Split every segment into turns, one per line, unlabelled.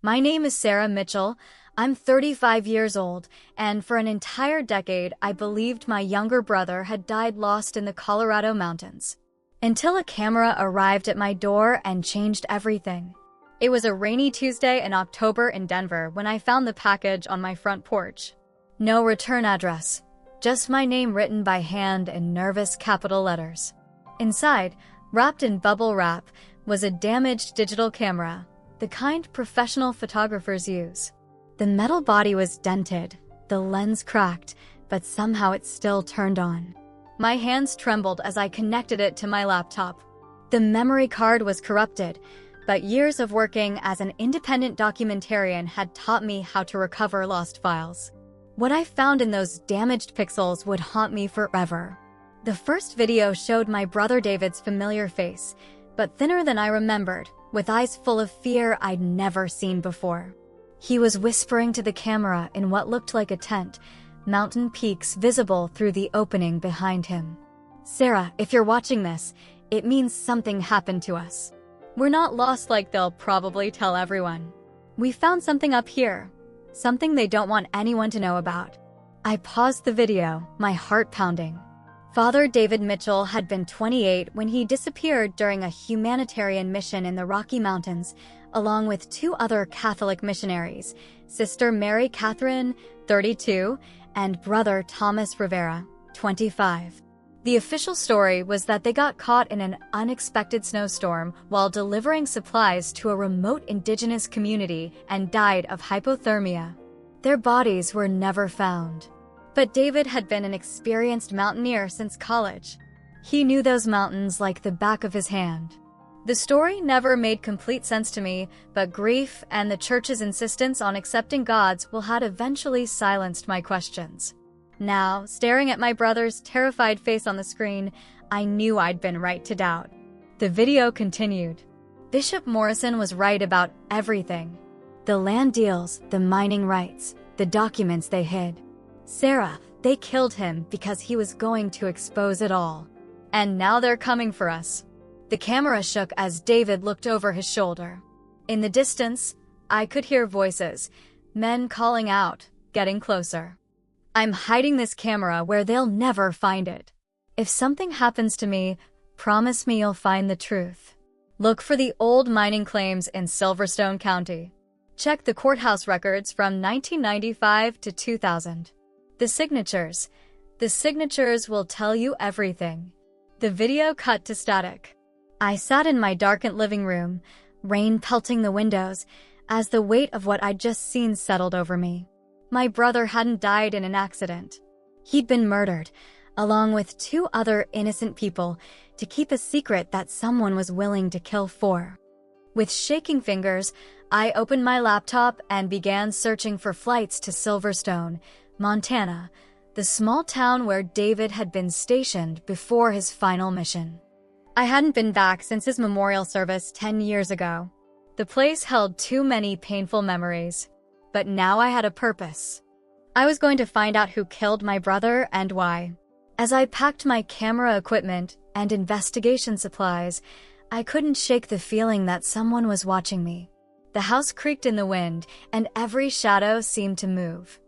My name is Sarah Mitchell. I'm 35 years old, and for an entire decade, I believed my younger brother had died lost in the Colorado mountains. Until a camera arrived at my door and changed everything. It was a rainy Tuesday in October in Denver when I found the package on my front porch. No return address, just my name written by hand in nervous capital letters. Inside, wrapped in bubble wrap, was a damaged digital camera, the kind professional photographers use. The metal body was dented, the lens cracked, but somehow it still turned on. My hands trembled as I connected it to my laptop. The memory card was corrupted, but years of working as an independent documentarian had taught me how to recover lost files. What I found in those damaged pixels would haunt me forever. The first video showed my brother David's familiar face, but thinner than I remembered, with eyes full of fear I'd never seen before. He was whispering to the camera in what looked like a tent, mountain peaks visible through the opening behind him. "Sarah, if you're watching this, it means something happened to us. We're not lost like they'll probably tell everyone. We found something up here, something they don't want anyone to know about." I paused the video, my heart pounding. Father David Mitchell had been 28 when he disappeared during a humanitarian mission in the Rocky Mountains, along with two other Catholic missionaries, Sister Mary Catherine, 32, and Brother Thomas Rivera, 25. The official story was that they got caught in an unexpected snowstorm while delivering supplies to a remote indigenous community and died of hypothermia. Their bodies were never found. But David had been an experienced mountaineer since college. He knew those mountains like the back of his hand. The story never made complete sense to me, but grief and the church's insistence on accepting God's will had eventually silenced my questions. Now, staring at my brother's terrified face on the screen, I knew I'd been right to doubt. The video continued. Bishop Morrison was right about everything. The land deals, the mining rights, the documents they hid. Sarah, they killed him because he was going to expose it all. And now they're coming for us. The camera shook as David looked over his shoulder. In the distance, I could hear voices, men calling out, getting closer. "I'm hiding this camera where they'll never find it. If something happens to me, promise me you'll find the truth. Look for the old mining claims in Silverstone County. Check the courthouse records from 1995 to 2000. The signatures will tell you everything." The video cut to static. I sat in my darkened living room, rain pelting the windows, as the weight of what I'd just seen settled over me. My brother hadn't died in an accident. He'd been murdered, along with two other innocent people, to keep a secret that someone was willing to kill for. With shaking fingers, I opened my laptop and began searching for flights to Silverstone, Montana, the small town where David had been stationed before his final mission. I hadn't been back since his memorial service 10 years ago. The place held too many painful memories. But now I had a purpose. I was going to find out who killed my brother and why. As I packed my camera equipment and investigation supplies, I couldn't shake the feeling that someone was watching me. The house creaked in the wind, and every shadow seemed to move.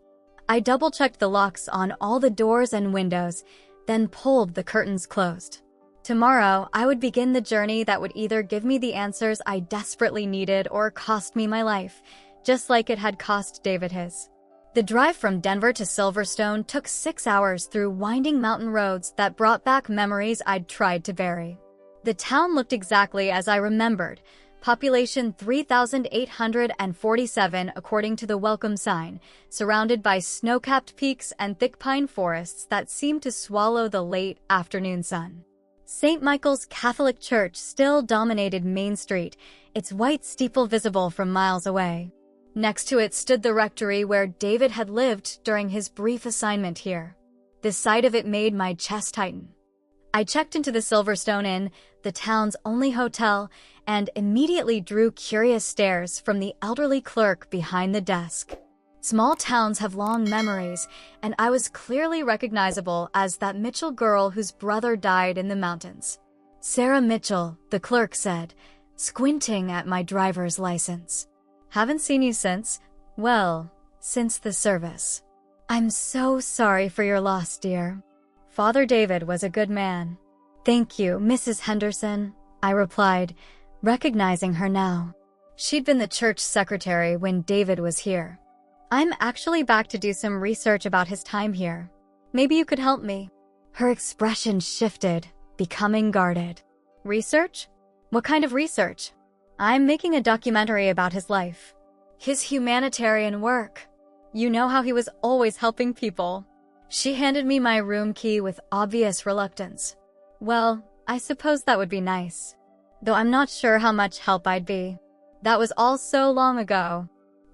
I double-checked the locks on all the doors and windows, then pulled the curtains closed. Tomorrow, I would begin the journey that would either give me the answers I desperately needed or cost me my life, just like it had cost David his. The drive from Denver to Silverstone took 6 hours through winding mountain roads that brought back memories I'd tried to bury. The town looked exactly as I remembered, population 3,847 according to the welcome sign, surrounded by snow-capped peaks and thick pine forests that seemed to swallow the late afternoon sun. St. Michael's Catholic Church still dominated Main Street, its white steeple visible from miles away. Next to it stood the rectory where David had lived during his brief assignment here. The sight of it made my chest tighten. I checked into the Silverstone Inn, the town's only hotel, and immediately drew curious stares from the elderly clerk behind the desk. Small towns have long memories, and I was clearly recognizable as that Mitchell girl whose brother died in the mountains. "Sarah Mitchell," the clerk said, squinting at my driver's license. Haven't seen you since, well, since the service. I'm so sorry for your loss, dear. Father David was a good man. Thank you, Mrs. Henderson, I replied, recognizing her now. She'd been the church secretary when David was here. I'm actually back to do some research about his time here. Maybe you could help me. Her expression shifted, becoming guarded. Research? What kind of research? I'm making a documentary about his life. His humanitarian work. You know how he was always helping people. She handed me my room key with obvious reluctance. Well, I suppose that would be nice. Though I'm not sure how much help I'd be. That was all so long ago.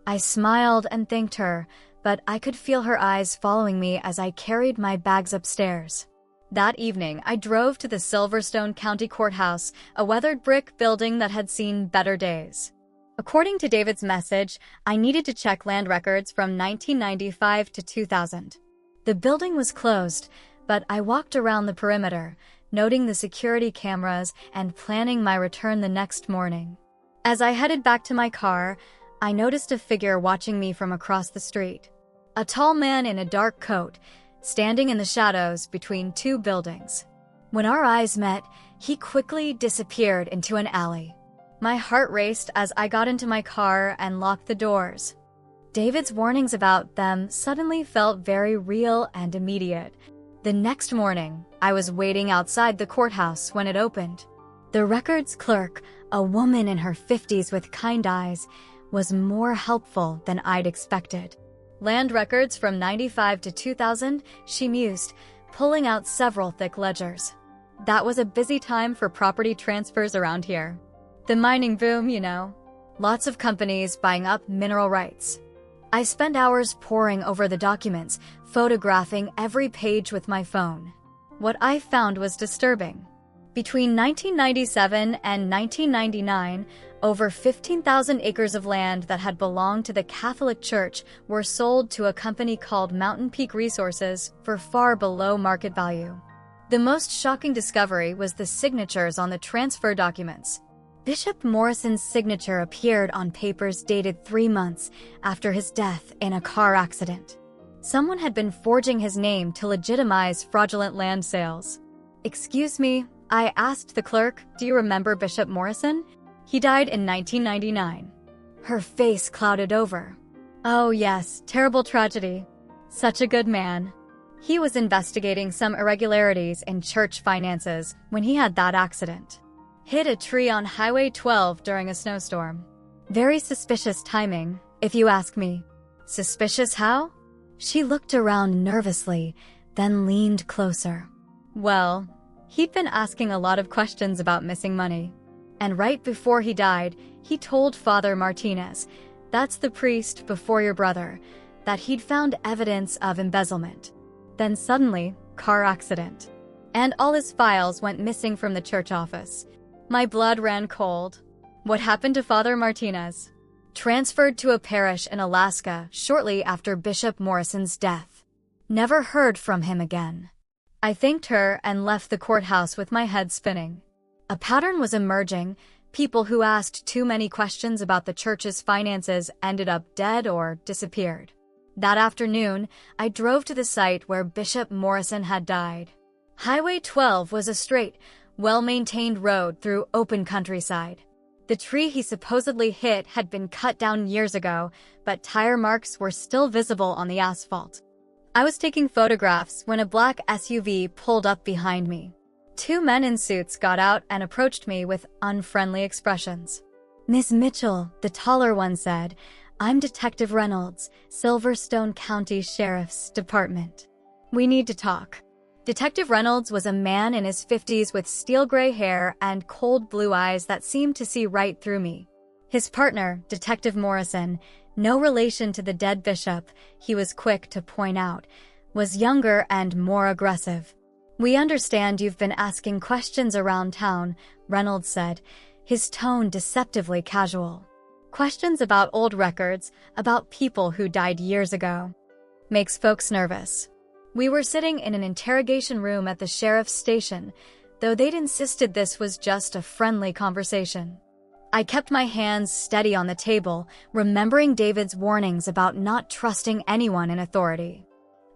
I smiled and thanked her, but I could feel her eyes following me as I carried my bags upstairs. That evening, I drove to the Silverstone County Courthouse, a weathered brick building that had seen better days. According to David's message, I needed to check land records from 1995 to 2000. The building was closed, but I walked around the perimeter, noting the security cameras and planning my return the next morning. As I headed back to my car, I noticed a figure watching me from across the street. A tall man in a dark coat, standing in the shadows between two buildings. When our eyes met, he quickly disappeared into an alley. My heart raced as I got into my car and locked the doors. David's warnings about them suddenly felt very real and immediate. The next morning, I was waiting outside the courthouse when it opened. The records clerk, a woman in her 50s with kind eyes, was more helpful than I'd expected. Land records from 95 to 2000, she mused, pulling out several thick ledgers. That was a busy time for property transfers around here. The mining boom, you know. Lots of companies buying up mineral rights. I spent hours poring over the documents, photographing every page with my phone. What I found was disturbing. Between 1997 and 1999, over 15,000 acres of land that had belonged to the Catholic Church were sold to a company called Mountain Peak Resources for far below market value. The most shocking discovery was the signatures on the transfer documents. Bishop Morrison's signature appeared on papers dated 3 months after his death in a car accident. Someone had been forging his name to legitimize fraudulent land sales. Excuse me, I asked the clerk, do you remember Bishop Morrison? He died in 1999. Her face clouded over. Oh yes, terrible tragedy. Such a good man. He was investigating some irregularities in church finances when he had that accident. Hit a tree on Highway 12 during a snowstorm. Very suspicious timing, if you ask me. Suspicious how? She looked around nervously, then leaned closer. Well, he'd been asking a lot of questions about missing money. And right before he died, he told Father Martinez, that's the priest before your brother, that he'd found evidence of embezzlement. Then suddenly, car accident. And all his files went missing from the church office. My blood ran cold. What happened to Father Martinez? Transferred to a parish in Alaska shortly after Bishop Morrison's death. Never heard from him again. I thanked her and left the courthouse with my head spinning. A pattern was emerging. People who asked too many questions about the church's finances ended up dead or disappeared. That afternoon, I drove to the site where Bishop Morrison had died. Highway 12 was a straight, well-maintained road through open countryside. The tree he supposedly hit had been cut down years ago, but tire marks were still visible on the asphalt. I was taking photographs when a black SUV pulled up behind me. 2 men in suits got out and approached me with unfriendly expressions. Miss Mitchell, the taller one said, I'm Detective Reynolds, Silverstone County Sheriff's Department. We need to talk. Detective Reynolds was a man in his 50s with steel gray hair and cold blue eyes that seemed to see right through me. His partner, Detective Morrison, no relation to the dead bishop, he was quick to point out, was younger and more aggressive. We understand you've been asking questions around town, Reynolds said, his tone deceptively casual. Questions about old records, about people who died years ago. Makes folks nervous. We were sitting in an interrogation room at the sheriff's station, though they'd insisted this was just a friendly conversation. I kept my hands steady on the table, remembering David's warnings about not trusting anyone in authority.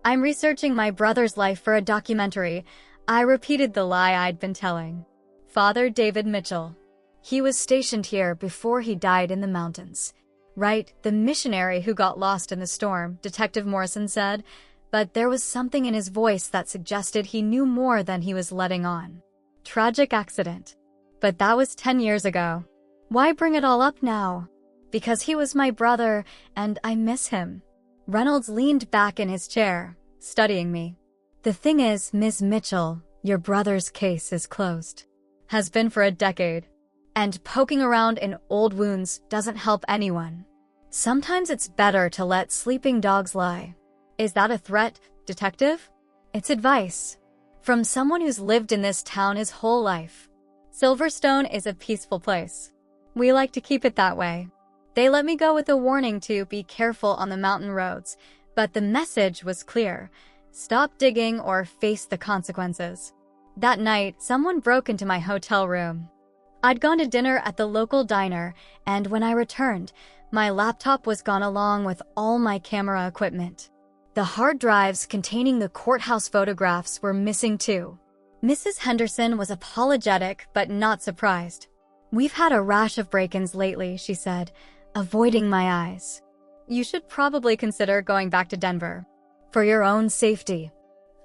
"I'm researching my brother's life for a documentary." I repeated the lie I'd been telling. "Father David Mitchell. He was stationed here before he died in the mountains." "Right, the missionary who got lost in the storm," Detective Morrison said, but there was something in his voice that suggested he knew more than he was letting on. "Tragic accident. But that was 10 years ago. Why bring it all up now?" "Because he was my brother, and I miss him." Reynolds leaned back in his chair, studying me. "The thing is, Ms. Mitchell, your brother's case is closed. Has been for a decade. And poking around in old wounds doesn't help anyone. Sometimes it's better to let sleeping dogs lie." "Is that a threat, Detective?" "It's advice. From someone who's lived in this town his whole life. Silverstone is a peaceful place. We like to keep it that way." They let me go with a warning to be careful on the mountain roads, but the message was clear: stop digging or face the consequences. That night, someone broke into my hotel room. I'd gone to dinner at the local diner, and when I returned, my laptop was gone along with all my camera equipment. The hard drives containing the courthouse photographs were missing too. Mrs. Henderson was apologetic but not surprised. "We've had a rash of break-ins lately," she said, avoiding my eyes. "You should probably consider going back to Denver. For your own safety."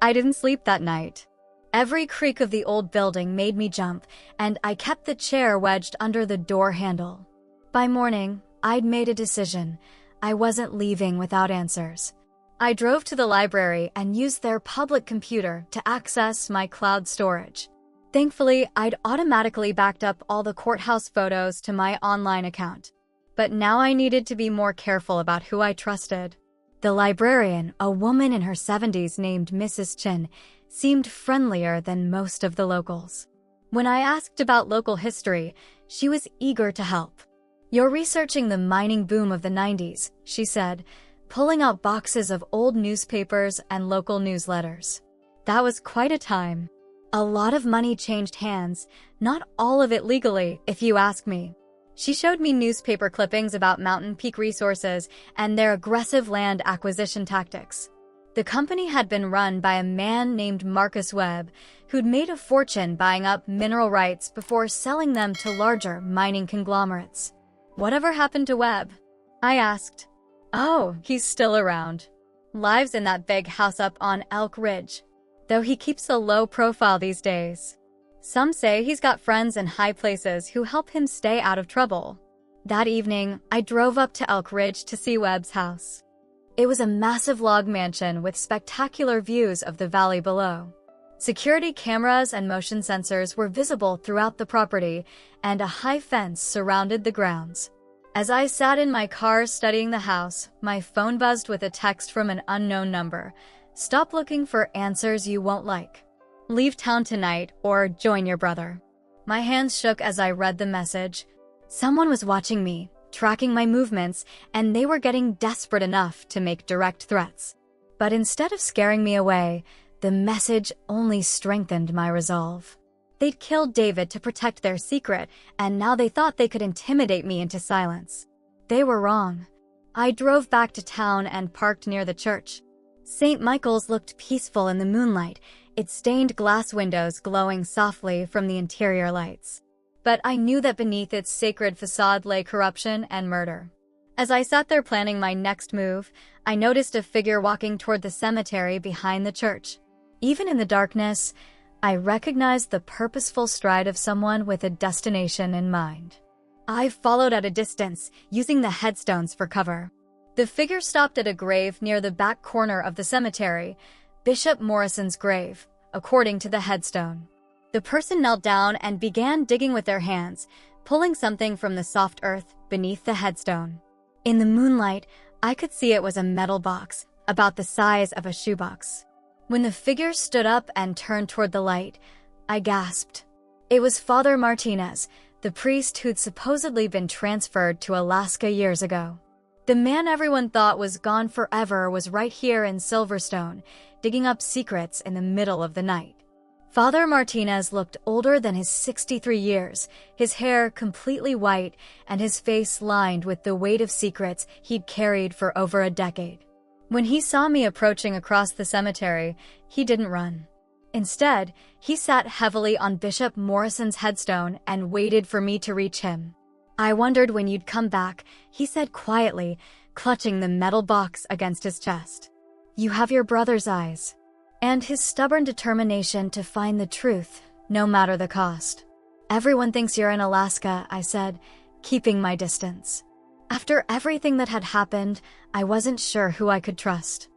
I didn't sleep that night. Every creak of the old building made me jump, and I kept the chair wedged under the door handle. By morning, I'd made a decision. I wasn't leaving without answers. I drove to the library and used their public computer to access my cloud storage. Thankfully, I'd automatically backed up all the courthouse photos to my online account. But now I needed to be more careful about who I trusted. The librarian, a woman in her 70s named Mrs. Chin, seemed friendlier than most of the locals. When I asked about local history, she was eager to help. "You're researching the mining boom of the 90s, she said, pulling out boxes of old newspapers and local newsletters. That was quite a time. A lot of money changed hands, not all of it legally, if you ask me." She showed me newspaper clippings about Mountain Peak Resources and their aggressive land acquisition tactics. The company had been run by a man named Marcus Webb, who'd made a fortune buying up mineral rights before selling them to larger mining conglomerates. "Whatever happened to Webb?" I asked. "Oh, he's still around. Lives in that big house up on Elk Ridge, though he keeps a low profile these days. Some say he's got friends in high places who help him stay out of trouble." That evening, I drove up to Elk Ridge to see Webb's house. It was a massive log mansion with spectacular views of the valley below. Security cameras and motion sensors were visible throughout the property, and a high fence surrounded the grounds. As I sat in my car studying the house, my phone buzzed with a text from an unknown number. "Stop looking for answers you won't like. Leave town tonight or join your brother." My hands shook as I read the message. Someone was watching me, tracking my movements, and they were getting desperate enough to make direct threats. But instead of scaring me away, the message only strengthened my resolve. They'd killed David to protect their secret, and now they thought they could intimidate me into silence. They were wrong. I drove back to town and parked near the church. St. Michael's looked peaceful in the moonlight, its stained glass windows glowing softly from the interior lights. But I knew that beneath its sacred facade lay corruption and murder. As I sat there planning my next move, I noticed a figure walking toward the cemetery behind the church. Even in the darkness, I recognized the purposeful stride of someone with a destination in mind. I followed at a distance, using the headstones for cover. The figure stopped at a grave near the back corner of the cemetery, Bishop Morrison's grave, according to the headstone. The person knelt down and began digging with their hands, pulling something from the soft earth beneath the headstone. In the moonlight, I could see it was a metal box, about the size of a shoebox. When the figure stood up and turned toward the light, I gasped. It was Father Martinez, the priest who'd supposedly been transferred to Alaska years ago. The man everyone thought was gone forever was right here in Silverstone, digging up secrets in the middle of the night. Father Martinez looked older than his 63 years, his hair completely white and his face lined with the weight of secrets he'd carried for over a decade. When he saw me approaching across the cemetery, he didn't run. Instead, he sat heavily on Bishop Morrison's headstone and waited for me to reach him. "I wondered when you'd come back," he said quietly, clutching the metal box against his chest. "You have your brother's eyes." And his stubborn determination to find the truth, no matter the cost. "Everyone thinks you're in Alaska," I said, keeping my distance. After everything that had happened, I wasn't sure who I could trust.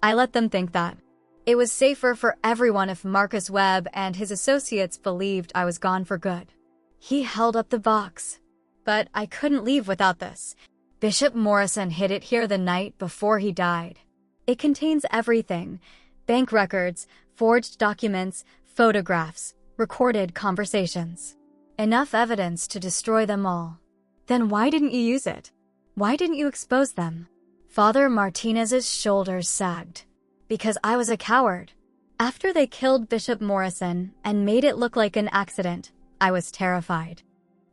I let them think that. It was safer for everyone if Marcus Webb and his associates believed I was gone for good. He held up the box. "But I couldn't leave without this. Bishop Morrison hid it here the night before he died. It contains everything: bank records, forged documents, photographs, recorded conversations. Enough evidence to destroy them all." "Then why didn't you use it? Why didn't you expose them?" Father Martinez's shoulders sagged. "Because I was a coward. After they killed Bishop Morrison and made it look like an accident, I was terrified.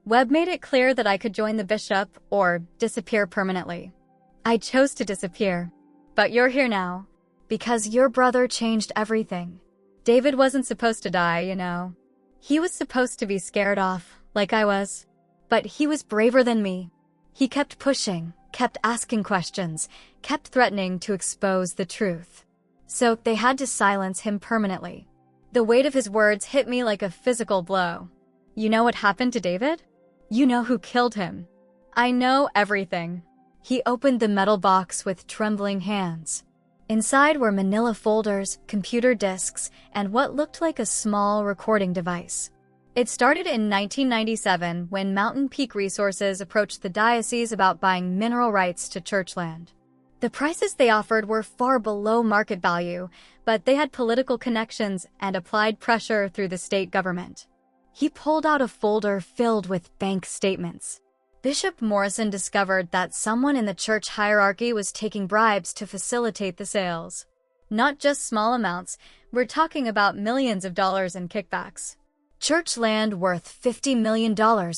Webb made it clear that I could join the bishop or disappear permanently. I chose to disappear. But you're here now. Because your brother changed everything. David wasn't supposed to die, you know. He was supposed to be scared off, like I was. But he was braver than me. He kept pushing, kept asking questions, kept threatening to expose the truth. So they had to silence him permanently. The weight of his words hit me like a physical blow. You know what happened to David? You know who killed him. I know everything." He opened the metal box with trembling hands. Inside were manila folders, computer disks, and what looked like a small recording device. It started in 1997 when Mountain Peak Resources approached the diocese about buying mineral rights to church land. The prices they offered were far below market value, but they had political connections and applied pressure through the state government. He pulled out a folder filled with bank statements. Bishop Morrison discovered that someone in the church hierarchy was taking bribes to facilitate the sales. Not just small amounts, we're talking about millions of dollars in kickbacks. Church land worth $50 million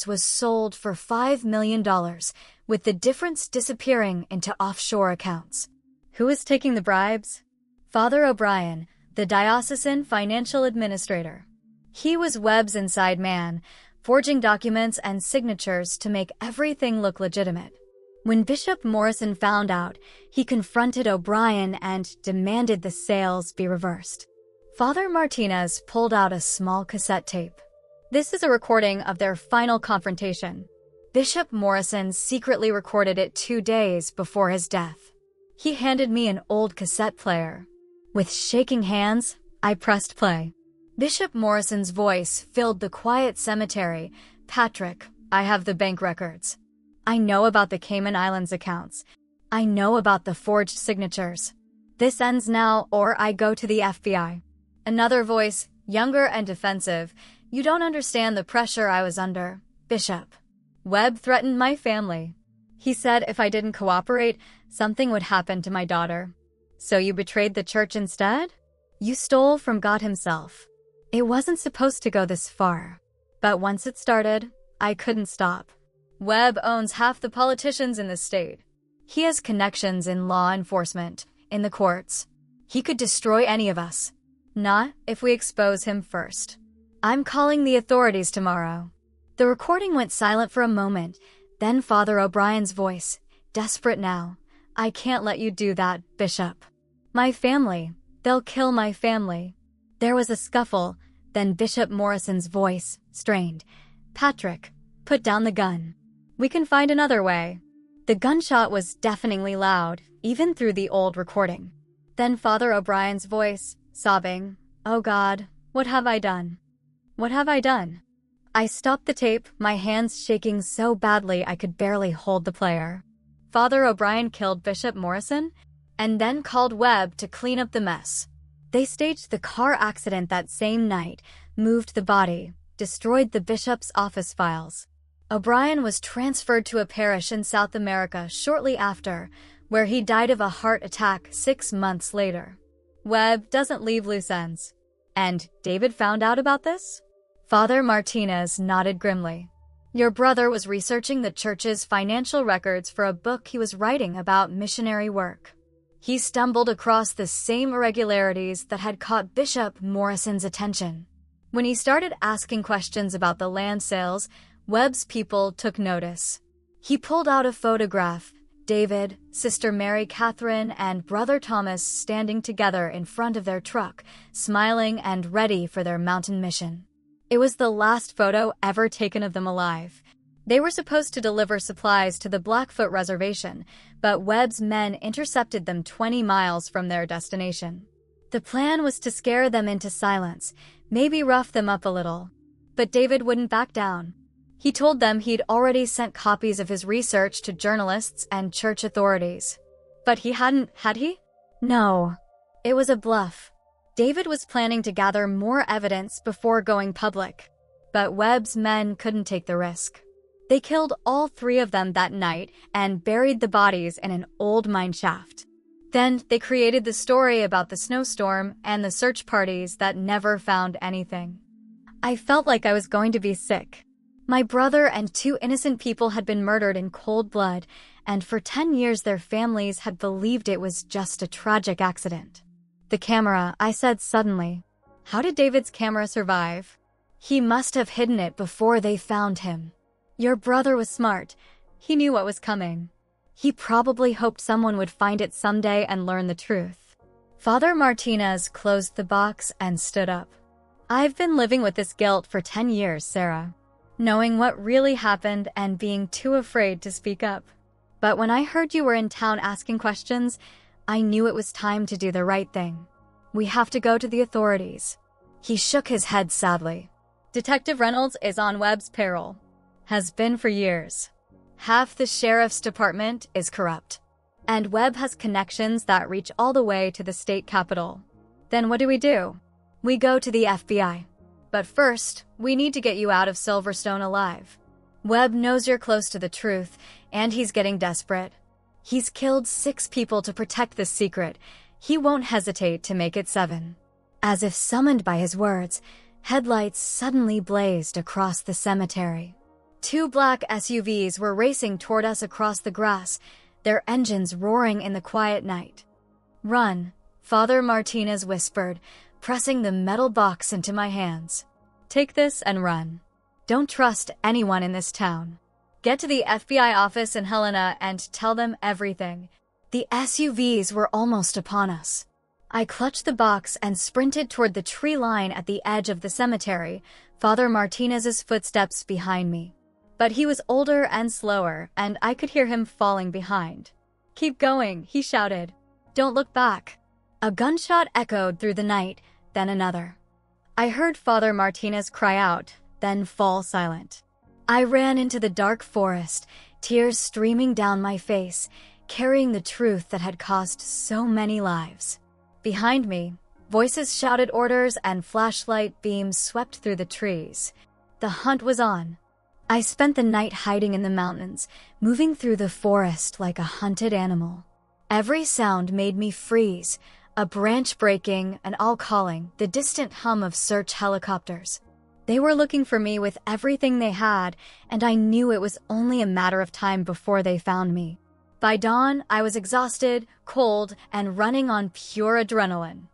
was sold for $5 million, with the difference disappearing into offshore accounts. Who was taking the bribes? Father O'Brien, the diocesan financial administrator. He was Webb's inside man, forging documents and signatures to make everything look legitimate. When Bishop Morrison found out, he confronted O'Brien and demanded the sales be reversed. Father Martinez pulled out a small cassette tape. This is a recording of their final confrontation. Bishop Morrison secretly recorded it 2 days before his death. He handed me an old cassette player. With shaking hands, I pressed play. Bishop Morrison's voice filled the quiet cemetery. "Patrick, I have the bank records. I know about the Cayman Islands accounts. I know about the forged signatures. This ends now or I go to the FBI." Another voice, younger and defensive. "You don't understand the pressure I was under, Bishop. Webb threatened my family. He said if I didn't cooperate, something would happen to my daughter. So you betrayed the church instead? You stole from God himself. It wasn't supposed to go this far. But once it started, I couldn't stop. Webb owns half the politicians in the state. He has connections in law enforcement, in the courts. He could destroy any of us. Not if we expose him first. I'm calling the authorities tomorrow." The recording went silent for a moment, then Father O'Brien's voice, desperate now. "I can't let you do that, Bishop. My family. They'll kill my family." There was a scuffle, then Bishop Morrison's voice, strained. "Patrick, put down the gun. We can find another way." The gunshot was deafeningly loud, even through the old recording. Then Father O'Brien's voice, sobbing, "Oh God, what have I done? What have I done?" I stopped the tape, my hands shaking so badly I could barely hold the player. Father O'Brien killed Bishop Morrison, and then called Webb to clean up the mess. They staged the car accident that same night, moved the body, destroyed the bishop's office files. O'Brien was transferred to a parish in South America shortly after, where he died of a heart attack 6 months later. Webb doesn't leave loose ends. And David found out about this? Father Martinez nodded grimly. Your brother was researching the church's financial records for a book he was writing about missionary work. He stumbled across the same irregularities that had caught Bishop Morrison's attention. When he started asking questions about the land sales, Webb's people took notice. He pulled out a photograph, David, Sister Mary Catherine, and Brother Thomas standing together in front of their truck, smiling and ready for their mountain mission. It was the last photo ever taken of them alive. They were supposed to deliver supplies to the Blackfoot Reservation, but Webb's men intercepted them 20 miles from their destination. The plan was to scare them into silence, maybe rough them up a little. But David wouldn't back down. He told them he'd already sent copies of his research to journalists and church authorities. But he hadn't, had he? No. It was a bluff. David was planning to gather more evidence before going public. But Webb's men couldn't take the risk. They killed all 3 of them that night and buried the bodies in an old mine shaft. Then they created the story about the snowstorm and the search parties that never found anything. I felt like I was going to be sick. My brother and 2 innocent people had been murdered in cold blood, and for 10 years their families had believed it was just a tragic accident. The camera, I said suddenly. How did David's camera survive? He must have hidden it before they found him. Your brother was smart. He knew what was coming. He probably hoped someone would find it someday and learn the truth. Father Martinez closed the box and stood up. I've been living with this guilt for 10 years, Sarah. Knowing what really happened and being too afraid to speak up. But when I heard you were in town asking questions, I knew it was time to do the right thing. We have to go to the authorities. He shook his head sadly. Detective Reynolds is on Webb's payroll. Has been for years. Half the sheriff's department is corrupt. And Webb has connections that reach all the way to the state capitol. Then what do? We go to the FBI. But first, we need to get you out of Silverstone alive. Webb knows you're close to the truth, and he's getting desperate. He's killed 6 people to protect this secret. He won't hesitate to make it 7. As if summoned by his words, headlights suddenly blazed across the cemetery. 2 black SUVs were racing toward us across the grass, their engines roaring in the quiet night. Run, Father Martinez whispered, pressing the metal box into my hands. Take this and run. Don't trust anyone in this town. Get to the FBI office in Helena and tell them everything. The SUVs were almost upon us. I clutched the box and sprinted toward the tree line at the edge of the cemetery, Father Martinez's footsteps behind me. But he was older and slower, and I could hear him falling behind. Keep going, he shouted. Don't look back. A gunshot echoed through the night, then another. I heard Father Martinez cry out, then fall silent. I ran into the dark forest, tears streaming down my face, carrying the truth that had cost so many lives. Behind me, voices shouted orders and flashlight beams swept through the trees. The hunt was on. I spent the night hiding in the mountains, moving through the forest like a hunted animal. Every sound made me freeze, a branch breaking, an owl calling, the distant hum of search helicopters. They were looking for me with everything they had, and I knew it was only a matter of time before they found me. By dawn, I was exhausted, cold, and running on pure adrenaline.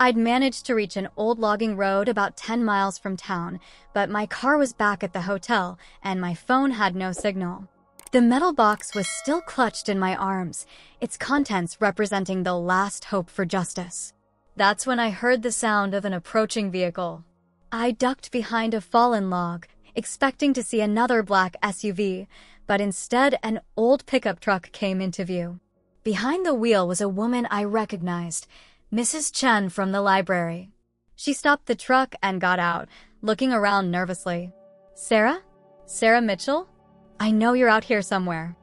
I'd managed to reach an old logging road about 10 miles from town, but my car was back at the hotel, and my phone had no signal. The metal box was still clutched in my arms, its contents representing the last hope for justice. That's when I heard the sound of an approaching vehicle. I ducked behind a fallen log, expecting to see another black SUV, but instead an old pickup truck came into view. Behind the wheel was a woman I recognized, Mrs. Chen from the library. She stopped the truck and got out, looking around nervously. Sarah? Sarah Mitchell? I know you're out here somewhere.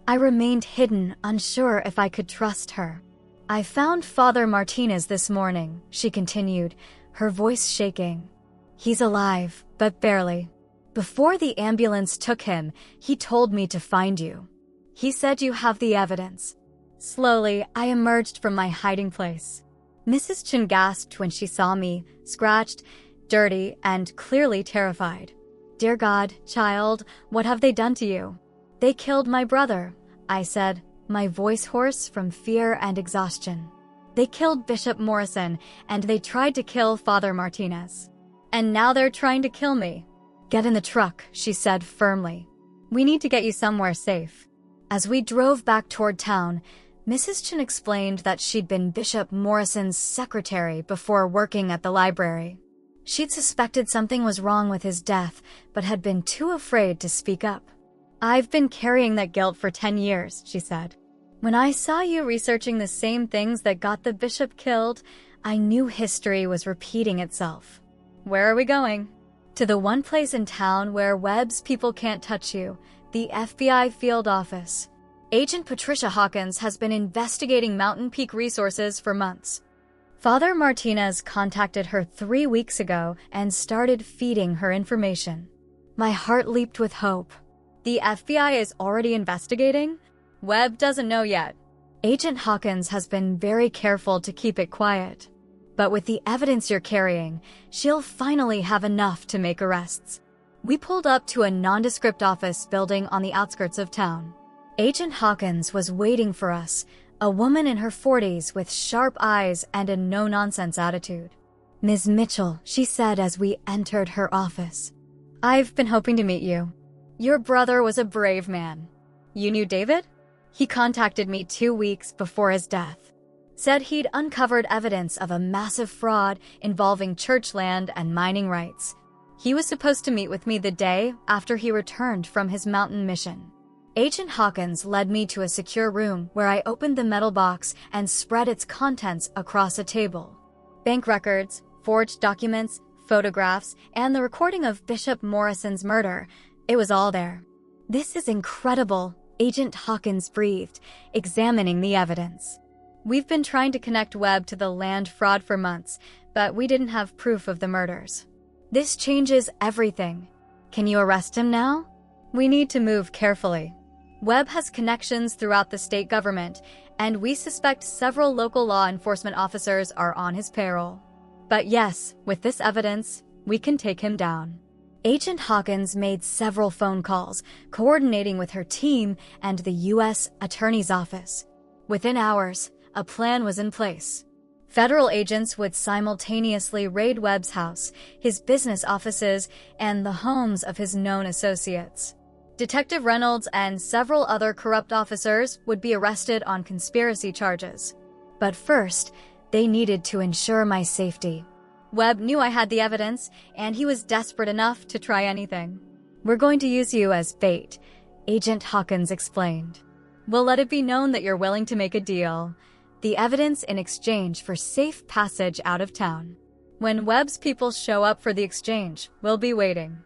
I remained hidden, unsure if I could trust her. I found Father Martinez this morning, she continued, her voice shaking. He's alive, but barely. Before the ambulance took him, he told me to find you. He said you have the evidence. Slowly, I emerged from my hiding place. Mrs. Chen gasped when she saw me, scratched, dirty, and clearly terrified. "Dear God, child, what have they done to you?" "They killed my brother," I said, my voice hoarse from fear and exhaustion. "They killed Bishop Morrison, and they tried to kill Father Martinez. And now they're trying to kill me." "Get in the truck," she said firmly. "We need to get you somewhere safe." As we drove back toward town, Mrs. Chen explained that she'd been Bishop Morrison's secretary before working at the library. She'd suspected something was wrong with his death, but had been too afraid to speak up. "I've been carrying that guilt for 10 years, she said. "When I saw you researching the same things that got the bishop killed, I knew history was repeating itself." "Where are we going?" "To the one place in town where Webb's people can't touch you, the FBI field office. Agent Patricia Hawkins has been investigating Mountain Peak resources for months. Father Martinez contacted her 3 weeks ago and started feeding her information." My heart leaped with hope. The FBI is already investigating? Webb doesn't know yet. Agent Hawkins has been very careful to keep it quiet. But with the evidence you're carrying, she'll finally have enough to make arrests. We pulled up to a nondescript office building on the outskirts of town. Agent Hawkins was waiting for us, a woman in her 40s with sharp eyes and a no-nonsense attitude. "Ms. Mitchell," she said as we entered her office. "I've been hoping to meet you. Your brother was a brave man." "You knew David?" "He contacted me 2 weeks before his death. Said he'd uncovered evidence of a massive fraud involving church land and mining rights. He was supposed to meet with me the day after he returned from his mountain mission." Agent Hawkins led me to a secure room where I opened the metal box and spread its contents across a table. Bank records, forged documents, photographs, and the recording of Bishop Morrison's murder. It was all there. "This is incredible," Agent Hawkins breathed, examining the evidence. "We've been trying to connect Webb to the land fraud for months, but we didn't have proof of the murders. This changes everything. Can you arrest him now? We need to move carefully. Webb has connections throughout the state government, and we suspect several local law enforcement officers are on his payroll. But yes, with this evidence, we can take him down." Agent Hawkins made several phone calls, coordinating with her team and the U.S. Attorney's Office. Within hours, a plan was in place. Federal agents would simultaneously raid Webb's house, his business offices, and the homes of his known associates. Detective Reynolds and several other corrupt officers would be arrested on conspiracy charges. But first, they needed to ensure my safety. Webb knew I had the evidence, and he was desperate enough to try anything. "We're going to use you as bait," Agent Hawkins explained. "We'll let it be known that you're willing to make a deal. The evidence in exchange for safe passage out of town. When Webb's people show up for the exchange, we'll be waiting."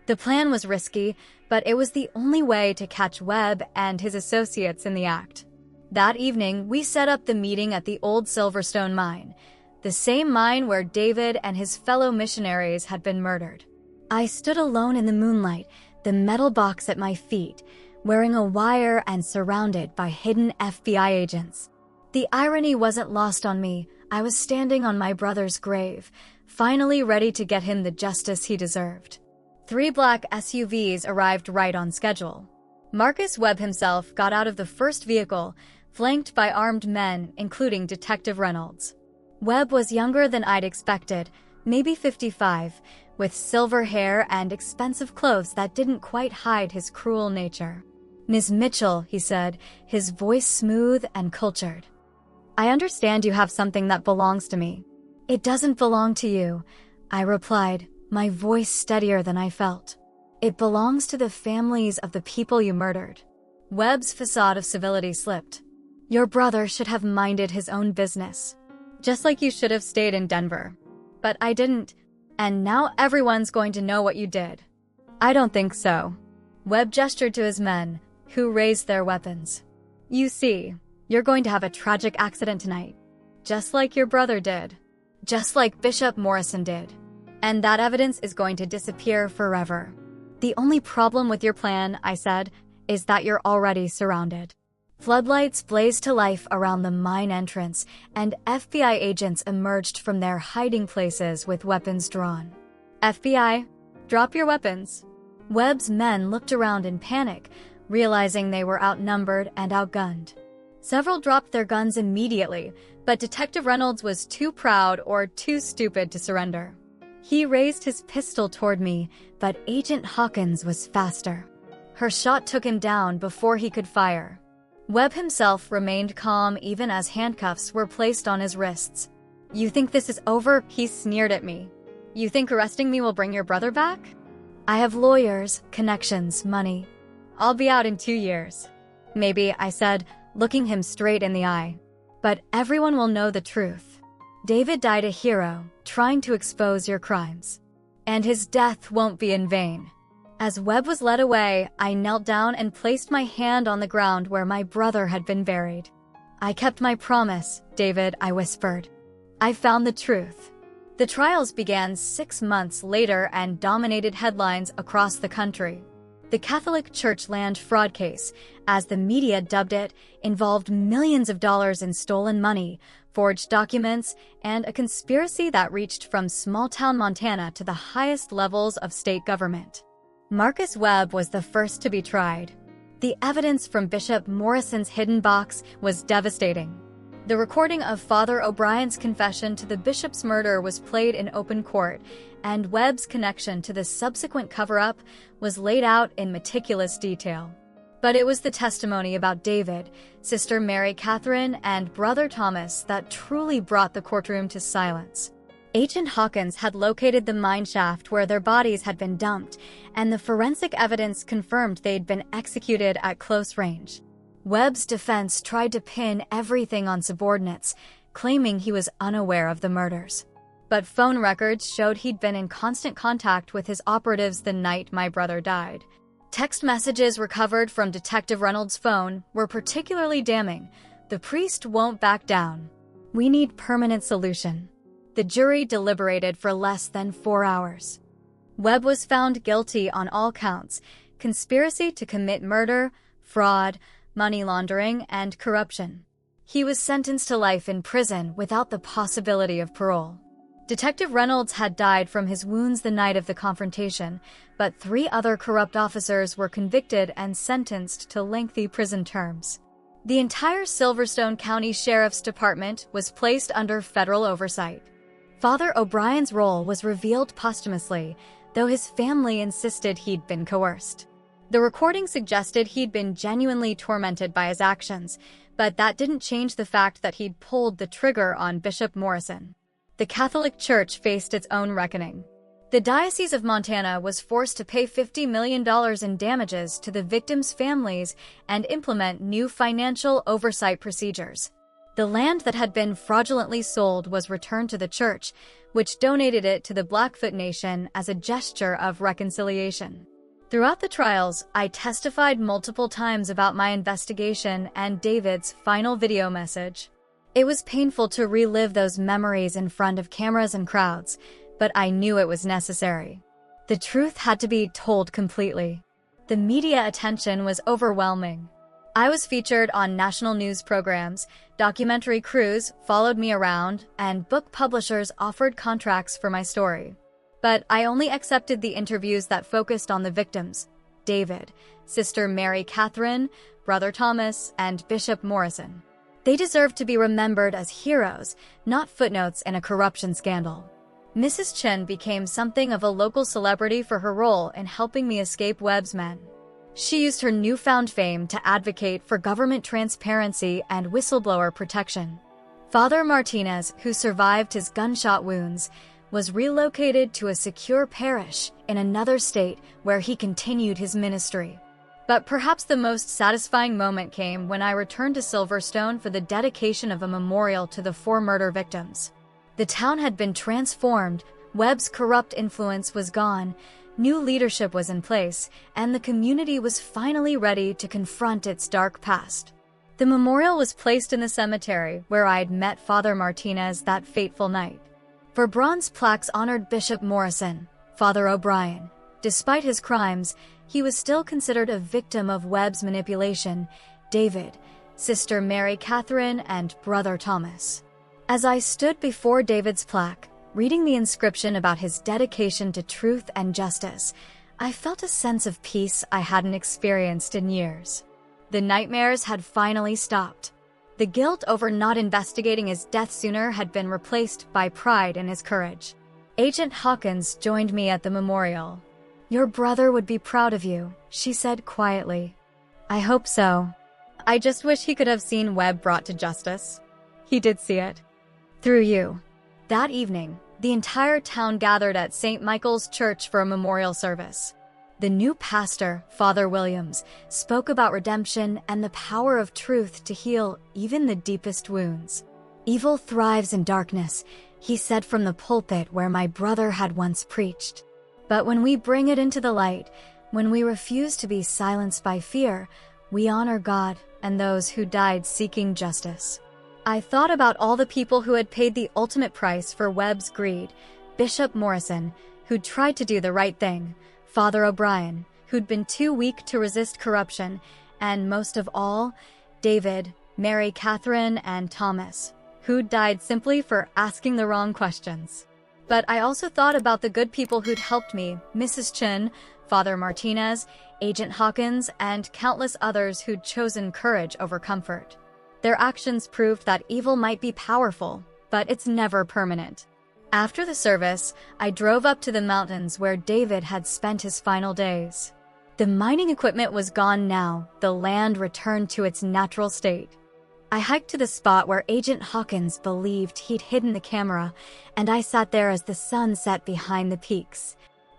The plan was risky, but it was the only way to catch Webb and his associates in the act. That evening, we set up the meeting at the old Silverstone mine, the same mine where David and his fellow missionaries had been murdered. I stood alone in the moonlight, the metal box at my feet, wearing a wire and surrounded by hidden FBI agents. The irony wasn't lost on me. I was standing on my brother's grave, finally ready to get him the justice he deserved. 3 black SUVs arrived right on schedule. Marcus Webb himself got out of the first vehicle, flanked by armed men, including Detective Reynolds. Webb was younger than I'd expected, maybe 55, with silver hair and expensive clothes that didn't quite hide his cruel nature. "Ms. Mitchell," he said, his voice smooth and cultured. "I understand you have something that belongs to me." "It doesn't belong to you," I replied, my voice steadier than I felt. "It belongs to the families of the people you murdered." Webb's facade of civility slipped. "Your brother should have minded his own business. Just like you should have stayed in Denver. But I didn't, and now everyone's going to know what you did." "I don't think so." Webb gestured to his men, who raised their weapons. "You see, you're going to have a tragic accident tonight. Just like your brother did. Just like Bishop Morrison did. And that evidence is going to disappear forever. The only problem with your plan," I said, "is that you're already surrounded." Floodlights blazed to life around the mine entrance, and FBI agents emerged from their hiding places with weapons drawn. FBI, drop your weapons. Webb's men looked around in panic, realizing they were outnumbered and outgunned. Several dropped their guns immediately, but Detective Reynolds was too proud or too stupid to surrender. He raised his pistol toward me, but Agent Hawkins was faster. Her shot took him down before he could fire. Webb himself remained calm even as handcuffs were placed on his wrists. "You think this is over?" he sneered at me. "You think arresting me will bring your brother back? I have lawyers, connections, money. I'll be out in 2 years. Maybe," I said, looking him straight in the eye. "But everyone will know the truth. David died a hero, trying to expose your crimes. And his death won't be in vain." As Webb was led away, I knelt down and placed my hand on the ground where my brother had been buried. "I kept my promise, David," I whispered. "I found the truth." The trials began 6 months later and dominated headlines across the country. The Catholic Church land fraud case, as the media dubbed it, involved millions of dollars in stolen money, forged documents, and a conspiracy that reached from small-town Montana to the highest levels of state government. Marcus Webb was the first to be tried. The evidence from Bishop Morrison's hidden box was devastating. The recording of Father O'Brien's confession to the bishop's murder was played in open court, and Webb's connection to the subsequent cover-up was laid out in meticulous detail. But it was the testimony about David, Sister Mary Catherine, and Brother Thomas that truly brought the courtroom to silence. Agent Hawkins had located the mine shaft where their bodies had been dumped, and the forensic evidence confirmed they'd been executed at close range. Webb's defense tried to pin everything on subordinates, claiming he was unaware of the murders. But phone records showed he'd been in constant contact with his operatives the night my brother died. Text messages recovered from Detective Reynolds' phone were particularly damning. "The priest won't back down. We need permanent solution." The jury deliberated for less than 4 hours. Webb was found guilty on all counts: conspiracy to commit murder, fraud, money laundering, and corruption. He was sentenced to life in prison without the possibility of parole. Detective Reynolds had died from his wounds the night of the confrontation, but 3 other corrupt officers were convicted and sentenced to lengthy prison terms. The entire Silverstone County Sheriff's Department was placed under federal oversight. Father O'Brien's role was revealed posthumously, though his family insisted he'd been coerced. The recording suggested he'd been genuinely tormented by his actions, but that didn't change the fact that he'd pulled the trigger on Bishop Morrison. The Catholic Church faced its own reckoning. The Diocese of Montana was forced to pay $50 million in damages to the victims' families and implement new financial oversight procedures. The land that had been fraudulently sold was returned to the church, which donated it to the Blackfoot Nation as a gesture of reconciliation. Throughout the trials, I testified multiple times about my investigation and David's final video message. It was painful to relive those memories in front of cameras and crowds, but I knew it was necessary. The truth had to be told completely. The media attention was overwhelming. I was featured on national news programs, documentary crews followed me around, and book publishers offered contracts for my story. But I only accepted the interviews that focused on the victims: David, Sister Mary Catherine, Brother Thomas, and Bishop Morrison. They deserved to be remembered as heroes, not footnotes in a corruption scandal. Mrs. Chin became something of a local celebrity for her role in helping me escape Webb's men. She used her newfound fame to advocate for government transparency and whistleblower protection. Father Martinez, who survived his gunshot wounds, was relocated to a secure parish in another state where he continued his ministry. But perhaps the most satisfying moment came when I returned to Silverstone for the dedication of a memorial to the 4 murder victims. The town had been transformed, Webb's corrupt influence was gone, new leadership was in place, and the community was finally ready to confront its dark past. The memorial was placed in the cemetery where I'd met Father Martinez that fateful night. For bronze plaques honored Bishop Morrison, Father O'Brien. Despite his crimes, he was still considered a victim of Webb's manipulation. David, Sister Mary Catherine, and Brother Thomas. As I stood before David's plaque, reading the inscription about his dedication to truth and justice, I felt a sense of peace I hadn't experienced in years. The nightmares had finally stopped. The guilt over not investigating his death sooner had been replaced by pride in his courage. Agent Hawkins joined me at the memorial. "Your brother would be proud of you," she said quietly. "I hope so. I just wish he could have seen Webb brought to justice." He did see it. Through you. That evening, the entire town gathered at St. Michael's Church for a memorial service. The new pastor, Father Williams, spoke about redemption and the power of truth to heal even the deepest wounds. "Evil thrives in darkness," he said from the pulpit where my brother had once preached. "But when we bring it into the light, when we refuse to be silenced by fear, we honor God and those who died seeking justice." I thought about all the people who had paid the ultimate price for Webb's greed: Bishop Morrison, who'd tried to do the right thing; Father O'Brien, who'd been too weak to resist corruption; and most of all, David, Mary Catherine, and Thomas, who'd died simply for asking the wrong questions. But I also thought about the good people who'd helped me: Mrs. Chin, Father Martinez, Agent Hawkins, and countless others who'd chosen courage over comfort. Their actions proved that evil might be powerful, but it's never permanent. After the service, I drove up to the mountains where David had spent his final days. The mining equipment was gone now, the land returned to its natural state. I hiked to the spot where Agent Hawkins believed he'd hidden the camera, and I sat there as the sun set behind the peaks.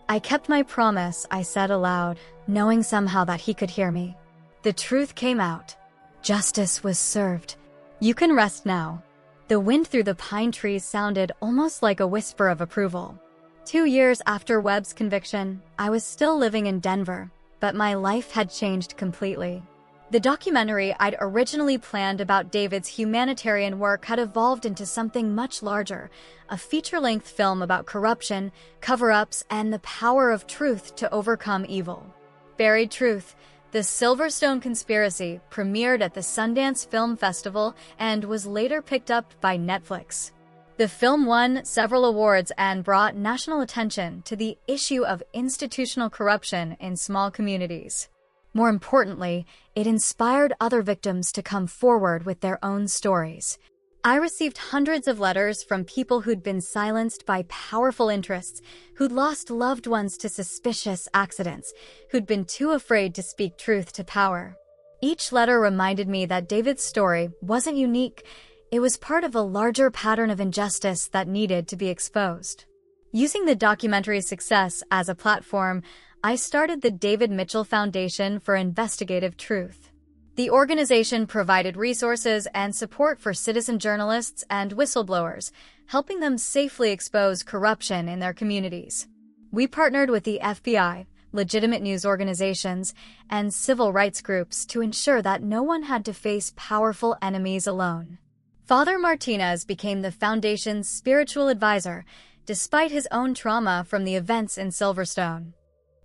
"I kept my promise," I said aloud, knowing somehow that he could hear me. The truth came out. Justice was served. "You can rest now." The wind through the pine trees sounded almost like a whisper of approval. 2 years after Webb's conviction, I was still living in Denver, but my life had changed completely. The documentary I'd originally planned about David's humanitarian work had evolved into something much larger: a feature-length film about corruption, cover-ups, and the power of truth to overcome evil. Buried Truth: The Silverstone Conspiracy premiered at the Sundance Film Festival and was later picked up by Netflix. The film won several awards and brought national attention to the issue of institutional corruption in small communities. More importantly, it inspired other victims to come forward with their own stories. I received hundreds of letters from people who'd been silenced by powerful interests, who'd lost loved ones to suspicious accidents, who'd been too afraid to speak truth to power. Each letter reminded me that David's story wasn't unique. It was part of a larger pattern of injustice that needed to be exposed. Using the documentary's success as a platform, I started the David Mitchell Foundation for Investigative Truth. The organization provided resources and support for citizen journalists and whistleblowers, helping them safely expose corruption in their communities. We partnered with the FBI, legitimate news organizations, and civil rights groups to ensure that no one had to face powerful enemies alone. Father Martinez became the foundation's spiritual advisor, despite his own trauma from the events in Silverstone.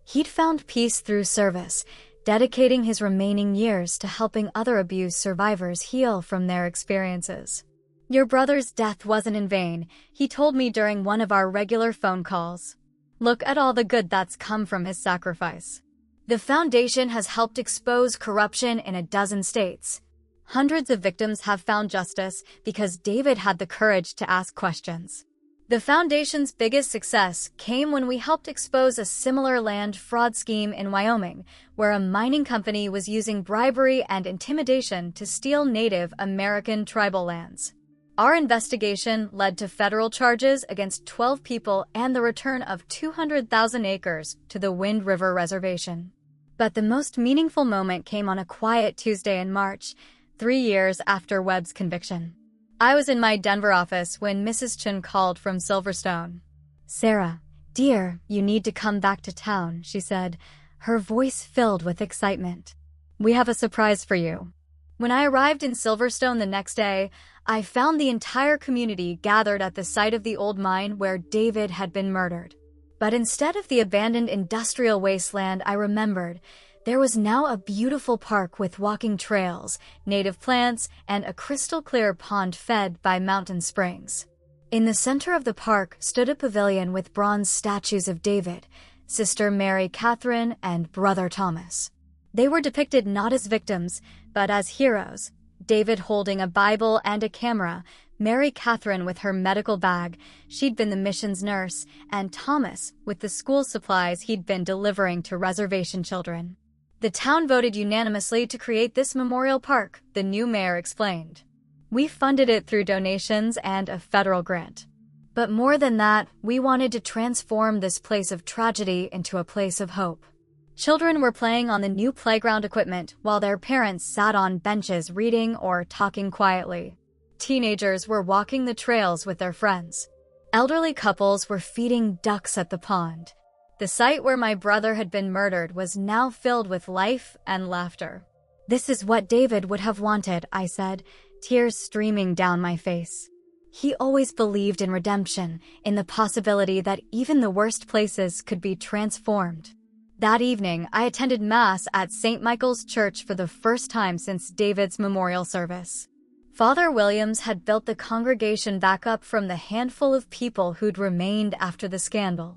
He'd found peace through service, dedicating his remaining years to helping other abuse survivors heal from their experiences. "Your brother's death wasn't in vain," he told me during one of our regular phone calls. "Look at all the good that's come from his sacrifice." The foundation has helped expose corruption in a dozen states. Hundreds of victims have found justice because David had the courage to ask questions. The foundation's biggest success came when we helped expose a similar land fraud scheme in Wyoming, where a mining company was using bribery and intimidation to steal Native American tribal lands. Our investigation led to federal charges against 12 people and the return of 200,000 acres to the Wind River Reservation. But the most meaningful moment came on a quiet Tuesday in March, 3 years after Webb's conviction. I was in my Denver office when Mrs. Chin called from Silverstone. "Sarah, dear, you need to come back to town," she said, her voice filled with excitement. "We have a surprise for you." When I arrived in Silverstone the next day, I found the entire community gathered at the site of the old mine where David had been murdered. But instead of the abandoned industrial wasteland I remembered, There was now a beautiful park with walking trails, native plants, and a crystal-clear pond fed by mountain springs. In the center of the park stood a pavilion with bronze statues of David, Sister Mary Catherine, and Brother Thomas. They were depicted not as victims, but as heroes. David holding a Bible and a camera, Mary Catherine with her medical bag, she'd been the missions nurse, and Thomas with the school supplies he'd been delivering to reservation children. The town voted unanimously to create this memorial park, the new mayor explained. We funded it through donations and a federal grant. But more than that, we wanted to transform this place of tragedy into a place of hope. Children were playing on the new playground equipment while their parents sat on benches reading or talking quietly. Teenagers were walking the trails with their friends. Elderly couples were feeding ducks at the pond. The site where my brother had been murdered was now filled with life and laughter. "This is what David would have wanted," I said, tears streaming down my face. He always believed in redemption, in the possibility that even the worst places could be transformed. That evening, I attended Mass at St. Michael's Church for the first time since David's memorial service. Father Williams had built the congregation back up from the handful of people who'd remained after the scandal.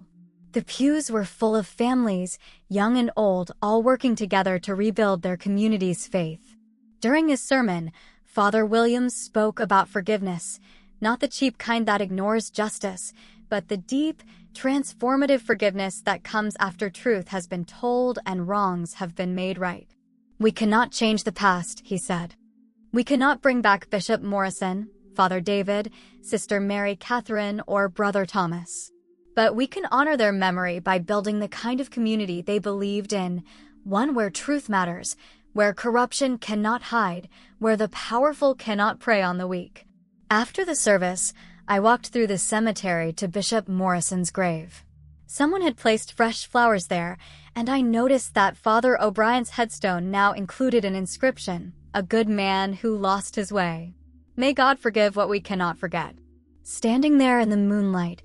The pews were full of families, young and old, all working together to rebuild their community's faith. During his sermon, Father Williams spoke about forgiveness, not the cheap kind that ignores justice, but the deep, transformative forgiveness that comes after truth has been told and wrongs have been made right. "We cannot change the past," he said. "We cannot bring back Bishop Morrison, Father David, Sister Mary Catherine, or Brother Thomas. But we can honor their memory by building the kind of community they believed in, one where truth matters, where corruption cannot hide, where the powerful cannot prey on the weak." After the service, I walked through the cemetery to Bishop Morrison's grave. Someone had placed fresh flowers there, and I noticed that Father O'Brien's headstone now included an inscription, "A good man who lost his way. May God forgive what we cannot forget." Standing there in the moonlight,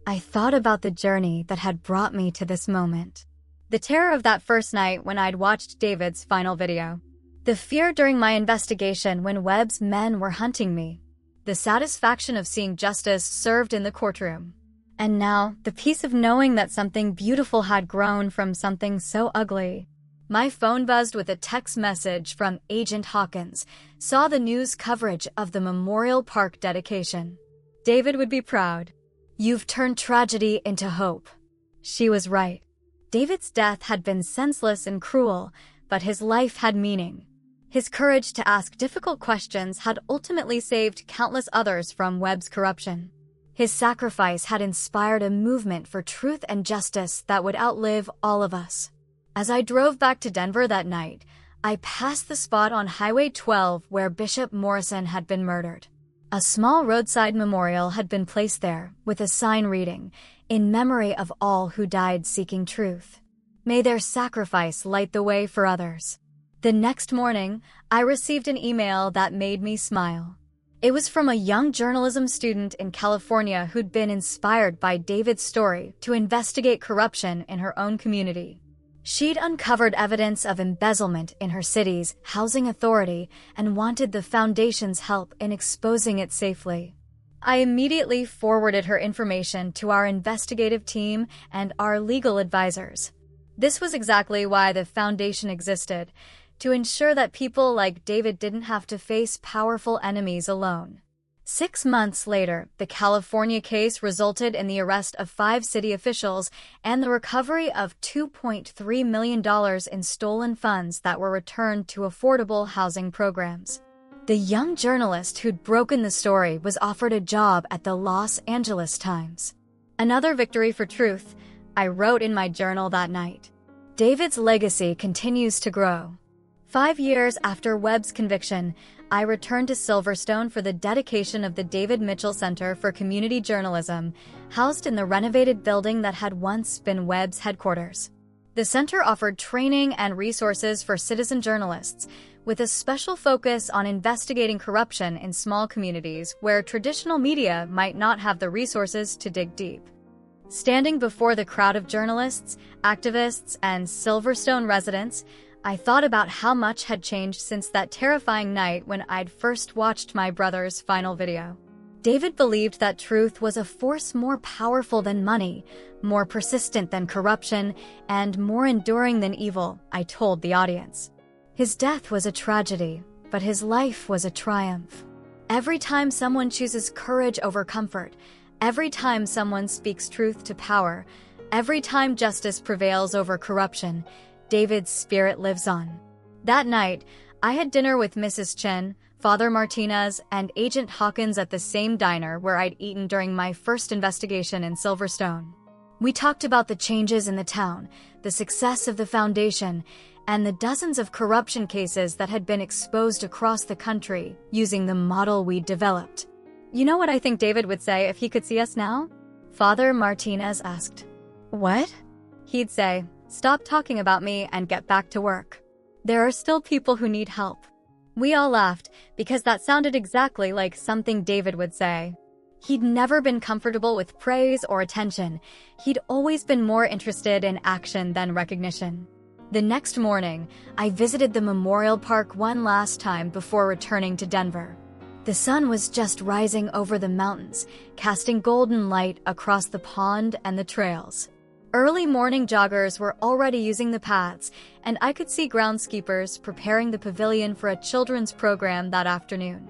I thought about the journey that had brought me to this moment. The terror of that first night when I'd watched David's final video. The fear during my investigation when Webb's men were hunting me. The satisfaction of seeing justice served in the courtroom. And now, the peace of knowing that something beautiful had grown from something so ugly. My phone buzzed with a text message from Agent Hawkins. Saw the news coverage of the Memorial Park dedication. David would be proud. "You've turned tragedy into hope." She was right. David's death had been senseless and cruel, but his life had meaning. His courage to ask difficult questions had ultimately saved countless others from Webb's corruption. His sacrifice had inspired a movement for truth and justice that would outlive all of us. As I drove back to Denver that night, I passed the spot on Highway 12 where Bishop Morrison had been murdered. A small roadside memorial had been placed there, with a sign reading, "In memory of all who died seeking truth. May their sacrifice light the way for others." The next morning, I received an email that made me smile. It was from a young journalism student in California who'd been inspired by David's story to investigate corruption in her own community. She'd uncovered evidence of embezzlement in her city's housing authority and wanted the foundation's help in exposing it safely. I immediately forwarded her information to our investigative team and our legal advisors. This was exactly why the foundation existed, to ensure that people like David didn't have to face powerful enemies alone. 6 months later, the California case resulted in the arrest of 5 city officials and the recovery of $2.3 million in stolen funds that were returned to affordable housing programs. The young journalist who'd broken the story was offered a job at the Los Angeles Times. Another victory for truth, I wrote in my journal that night. David's legacy continues to grow. 5 years after Webb's conviction, I returned to Silverstone for the dedication of the David Mitchell Center for Community Journalism, housed in the renovated building that had once been Webb's headquarters. The center offered training and resources for citizen journalists, with a special focus on investigating corruption in small communities where traditional media might not have the resources to dig deep. Standing before the crowd of journalists, activists, and Silverstone residents, I thought about how much had changed since that terrifying night when I'd first watched my brother's final video. David believed that truth was a force more powerful than money, more persistent than corruption, and more enduring than evil, I told the audience. His death was a tragedy, but his life was a triumph. Every time someone chooses courage over comfort, every time someone speaks truth to power, every time justice prevails over corruption, David's spirit lives on. That night, I had dinner with Mrs. Chen, Father Martinez, and Agent Hawkins at the same diner where I'd eaten during my first investigation in Silverstone. We talked about the changes in the town, the success of the foundation, and the dozens of corruption cases that had been exposed across the country using the model we'd developed. You know what I think David would say if he could see us now? Father Martinez asked. What? He'd say, "Stop talking about me and get back to work. There are still people who need help." We all laughed because that sounded exactly like something David would say. He'd never been comfortable with praise or attention. He'd always been more interested in action than recognition. The next morning, I visited the memorial park one last time before returning to Denver. The sun was just rising over the mountains, casting golden light across the pond and the trails. Early morning joggers were already using the paths, and I could see groundskeepers preparing the pavilion for a children's program that afternoon.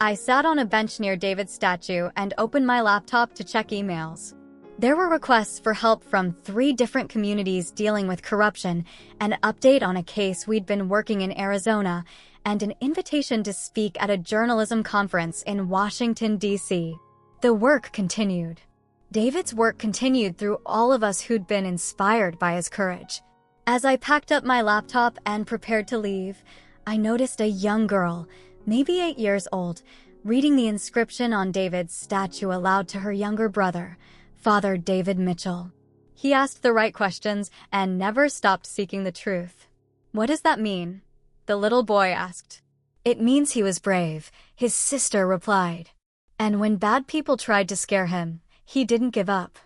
I sat on a bench near David's statue and opened my laptop to check emails. There were requests for help from 3 different communities dealing with corruption, an update on a case we'd been working in Arizona, and an invitation to speak at a journalism conference in Washington, D.C. The work continued. David's work continued through all of us who'd been inspired by his courage. As I packed up my laptop and prepared to leave, I noticed a young girl, maybe 8 years old, reading the inscription on David's statue aloud to her younger brother, Father David Mitchell. He asked the right questions and never stopped seeking the truth. "What does that mean?" the little boy asked. "It means he was brave," his sister replied. "And when bad people tried to scare him, he didn't give up."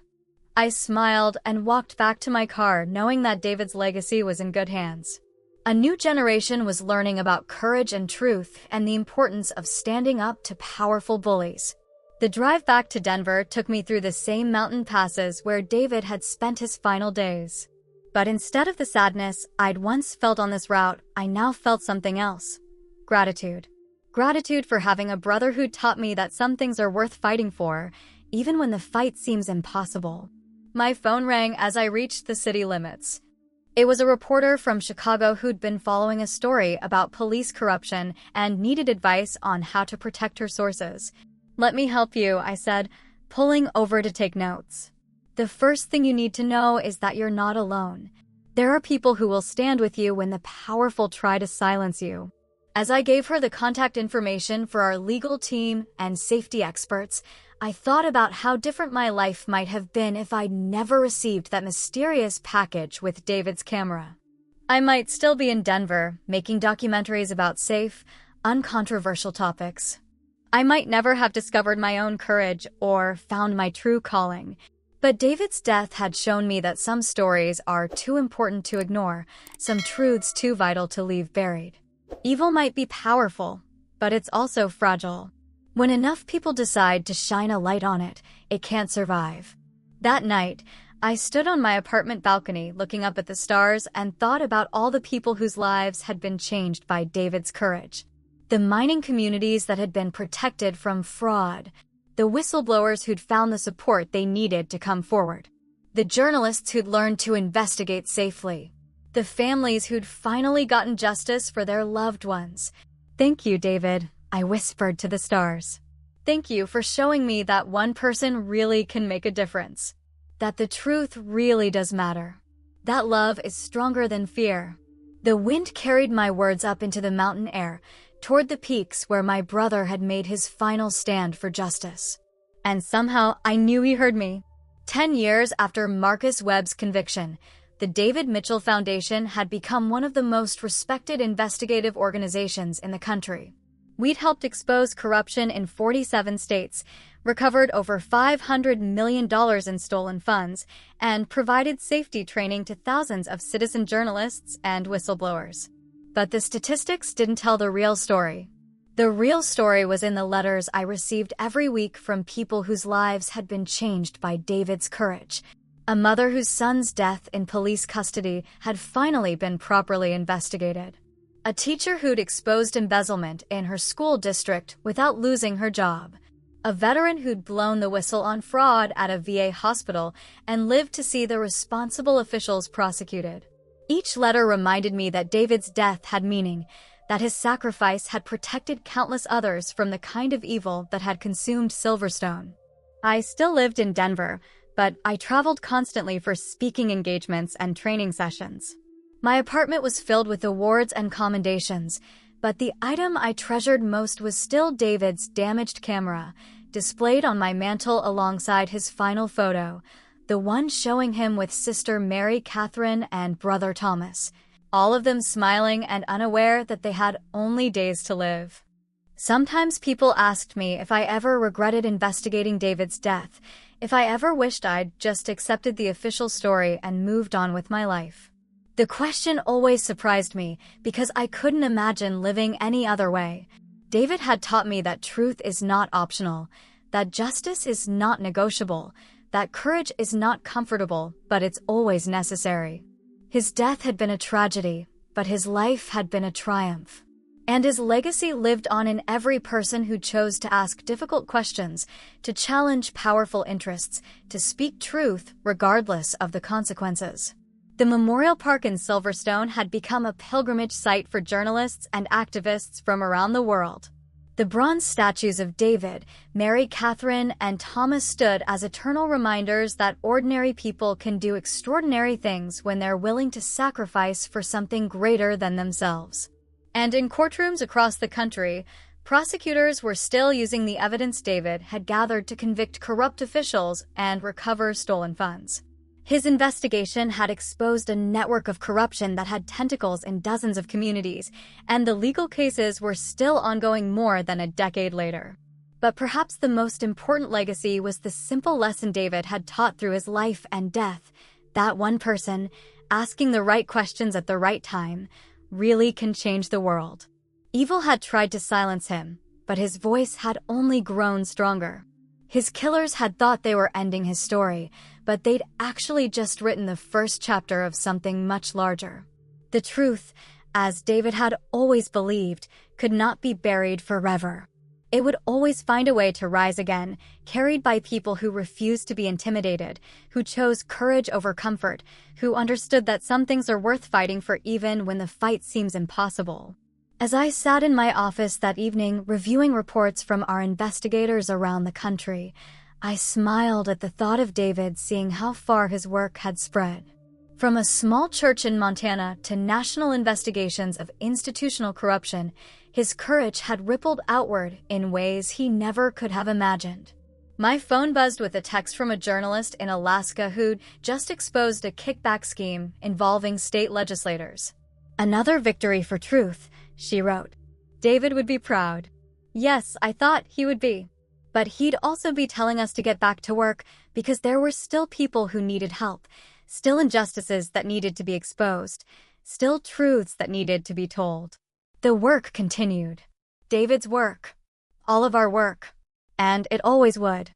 I smiled and walked back to my car, knowing that David's legacy was in good hands. A new generation was learning about courage and truth and the importance of standing up to powerful bullies. The drive back to Denver took me through the same mountain passes where David had spent his final days. But instead of the sadness I'd once felt on this route, I now felt something else. Gratitude. Gratitude for having a brother who taught me that some things are worth fighting for, even when the fight seems impossible. My phone rang as I reached the city limits. It was a reporter from Chicago who'd been following a story about police corruption and needed advice on how to protect her sources. "Let me help you," I said, pulling over to take notes. "The first thing you need to know is that you're not alone. There are people who will stand with you when the powerful try to silence you." As I gave her the contact information for our legal team and safety experts, I thought about how different my life might have been if I'd never received that mysterious package with David's camera. I might still be in Denver, making documentaries about safe, uncontroversial topics. I might never have discovered my own courage or found my true calling. But David's death had shown me that some stories are too important to ignore, some truths too vital to leave buried. Evil might be powerful, but it's also fragile. When enough people decide to shine a light on it, it can't survive. That night, I stood on my apartment balcony looking up at the stars and thought about all the people whose lives had been changed by David's courage. The mining communities that had been protected from fraud, the whistleblowers who'd found the support they needed to come forward, the journalists who'd learned to investigate safely, the families who'd finally gotten justice for their loved ones. "Thank you, David," I whispered to the stars. "Thank you for showing me that one person really can make a difference, that the truth really does matter, that love is stronger than fear." The wind carried my words up into the mountain air, toward the peaks where my brother had made his final stand for justice. And somehow I knew he heard me. 10 years after Marcus Webb's conviction, the David Mitchell Foundation had become one of the most respected investigative organizations in the country. We'd helped expose corruption in 47 states, recovered over $500 million in stolen funds, and provided safety training to thousands of citizen journalists and whistleblowers. But the statistics didn't tell the real story. The real story was in the letters I received every week from people whose lives had been changed by David's courage. A mother whose son's death in police custody had finally been properly investigated. A teacher who'd exposed embezzlement in her school district without losing her job. A veteran who'd blown the whistle on fraud at a VA hospital and lived to see the responsible officials prosecuted. Each letter reminded me that David's death had meaning, that his sacrifice had protected countless others from the kind of evil that had consumed Silverstone. I still lived in Denver, but I traveled constantly for speaking engagements and training sessions. My apartment was filled with awards and commendations, but the item I treasured most was still David's damaged camera, displayed on my mantle alongside his final photo, the one showing him with Sister Mary Catherine and Brother Thomas, all of them smiling and unaware that they had only days to live. Sometimes people asked me if I ever regretted investigating David's death, if I ever wished I'd just accepted the official story and moved on with my life. The question always surprised me because I couldn't imagine living any other way. David had taught me that truth is not optional, that justice is not negotiable, that courage is not comfortable, but it's always necessary. His death had been a tragedy, but his life had been a triumph. And his legacy lived on in every person who chose to ask difficult questions, to challenge powerful interests, to speak truth regardless of the consequences. The Memorial Park in Silverstone had become a pilgrimage site for journalists and activists from around the world. The bronze statues of David, Mary Catherine, and Thomas stood as eternal reminders that ordinary people can do extraordinary things when they're willing to sacrifice for something greater than themselves. And in courtrooms across the country, prosecutors were still using the evidence David had gathered to convict corrupt officials and recover stolen funds. His investigation had exposed a network of corruption that had tentacles in dozens of communities, and the legal cases were still ongoing more than a decade later. But perhaps the most important legacy was the simple lesson David had taught through his life and death, that one person, asking the right questions at the right time, really can change the world. Evil had tried to silence him, but his voice had only grown stronger. His killers had thought they were ending his story, but they'd actually just written the first chapter of something much larger. The truth, as David had always believed, could not be buried forever. It would always find a way to rise again, carried by people who refused to be intimidated, who chose courage over comfort, who understood that some things are worth fighting for even when the fight seems impossible. As I sat in my office that evening reviewing reports from our investigators around the country, I smiled at the thought of David seeing how far his work had spread. From a small church in Montana to national investigations of institutional corruption, his courage had rippled outward in ways he never could have imagined. My phone buzzed with a text from a journalist in Alaska who'd just exposed a kickback scheme involving state legislators. "Another victory for truth," she wrote. "David would be proud." Yes, I thought he would be. But he'd also be telling us to get back to work because there were still people who needed help, still injustices that needed to be exposed, still truths that needed to be told. The work continued. David's work. All of our work. And it always would.